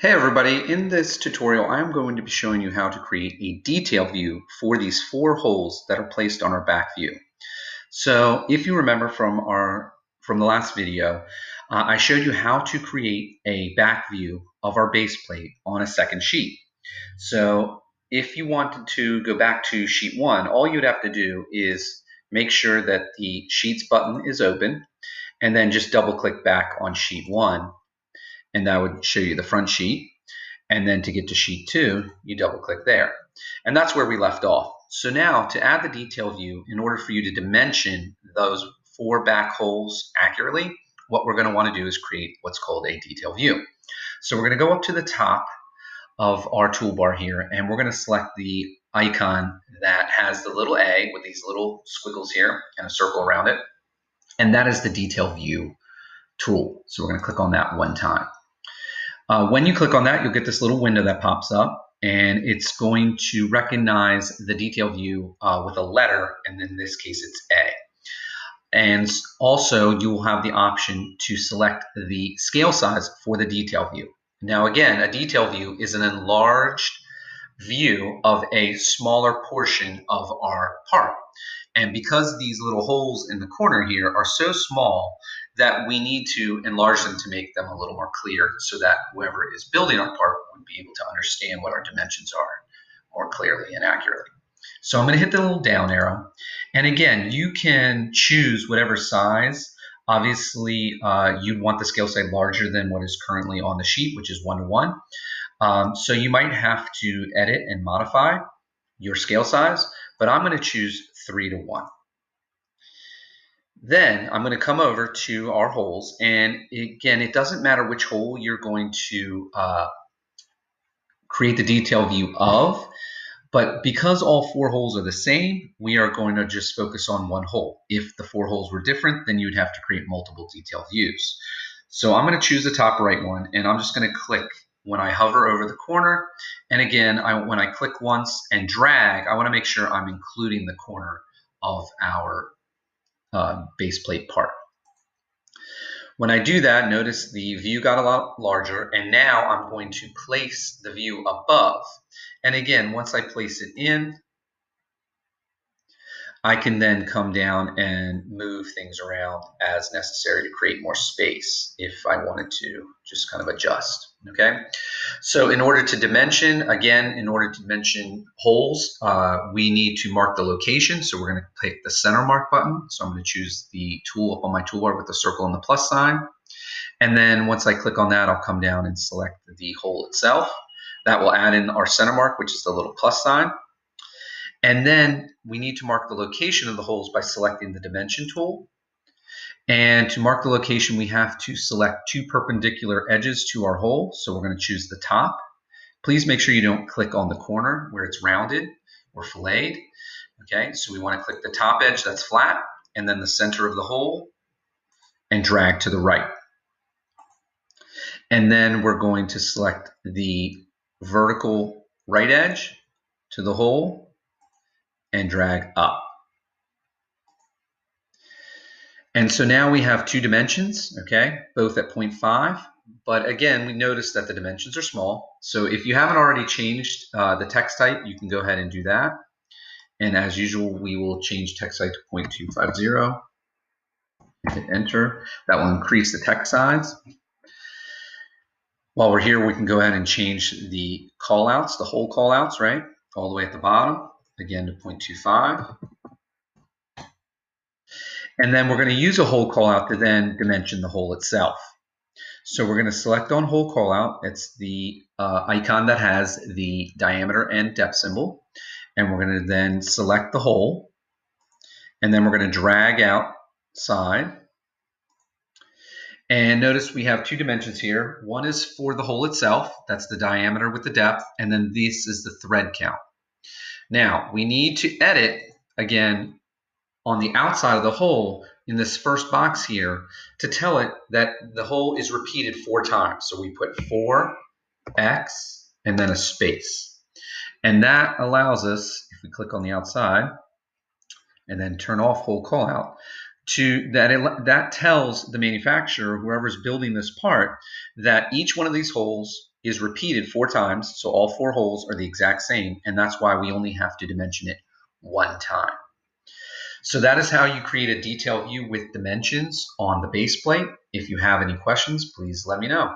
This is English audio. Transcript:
Hey everybody, in this tutorial I'm going to be showing you how to create a detail view for these four holes that are placed on our back view. So if you remember from the last video, I showed you how to create a back view of our base plate on a second sheet. So if you wanted to go back to sheet 1, all you'd have to do is make sure that the Sheets button is open and then just double click back on sheet 1 and that would show you the front sheet. And then to get to sheet 2, you double click there. And that's where we left off. So now to add the detail view, in order for you to dimension those four back holes accurately, what we're going to want to do is create what's called a detail view. So we're going to go up to the top of our toolbar here, and we're going to select the icon that has the little A with these little squiggles here and a circle around it. And that is the detail view tool. So we're going to click on that one time. When you click on that, you'll get this little window that pops up, and it's going to recognize the detail view with a letter, and in this case it's A. And also you will have the option to select the scale size for the detail view. Now again, a detail view is an enlarged view of a smaller portion of our part. And because these little holes in the corner here are so small that we need to enlarge them to make them a little more clear so that whoever is building our part would be able to understand what our dimensions are more clearly and accurately. So I'm going to hit the little down arrow. And again, you can choose whatever size. Obviously, you'd want the scale size larger than what is currently on the sheet, which is 1:1. So you might have to edit and modify your scale size, but I'm going to choose 3:1. Then I'm going to come over to our holes, and again, it doesn't matter which hole you're going to create the detail view of, but because all four holes are the same, we are going to just focus on one hole. If the four holes were different, then you'd have to create multiple detail views. So I'm going to choose the top right one, and I'm just going to click when I hover over the corner. And again, when I click once and drag, I want to make sure I'm including the corner of our base plate part. When I do that, notice the view got a lot larger, and now I'm going to place the view above. And again, once I place it in, I can then come down and move things around as necessary to create more space if I wanted to just kind of adjust, okay? So in order to dimension, again, in order to dimension holes, we need to mark the location. So we're going to click the center mark button. So I'm going to choose the tool up on my toolbar with the circle and the plus sign. And then once I click on that, I'll come down and select the hole itself. That will add in our center mark, which is the little plus sign. And then we need to mark the location of the holes by selecting the dimension tool. And to mark the location, we have to select two perpendicular edges to our hole. So we're going to choose the top. Please make sure you don't click on the corner where it's rounded or filleted. Okay, so we want to click the top edge that's flat, and then the center of the hole, and drag to the right. And then we're going to select the vertical right edge to the hole and drag up. And so now we have two dimensions, okay, both at 0.5. But again, we notice that the dimensions are small. So if you haven't already changed the text type, you can go ahead and do that. And as usual, we will change text type to 0.250. Hit enter. That will increase the text size. While we're here, we can go ahead and change the callouts, the whole callouts, right? All the way at the bottom, again to 0.25. And then we're going to use a hole callout to then dimension the hole itself. So we're going to select on hole callout. It's the icon that has the diameter and depth symbol. And we're going to then select the hole. And then we're going to drag outside. And notice we have two dimensions here. One is for the hole itself. That's the diameter with the depth. And then this is the thread count. Now, we need to edit, again, on the outside of the hole in this first box here to tell it that the hole is repeated 4 times. So we put 4x and then a space. And that allows us, if we click on the outside and then turn off hole callout, that tells the manufacturer, whoever's building this part, that each one of these holes is repeated 4 times, so all 4 holes are the exact same, and that's why we only have to dimension it 1 time. So that is how you create a detail view with dimensions on the base plate. If you have any questions, please let me know.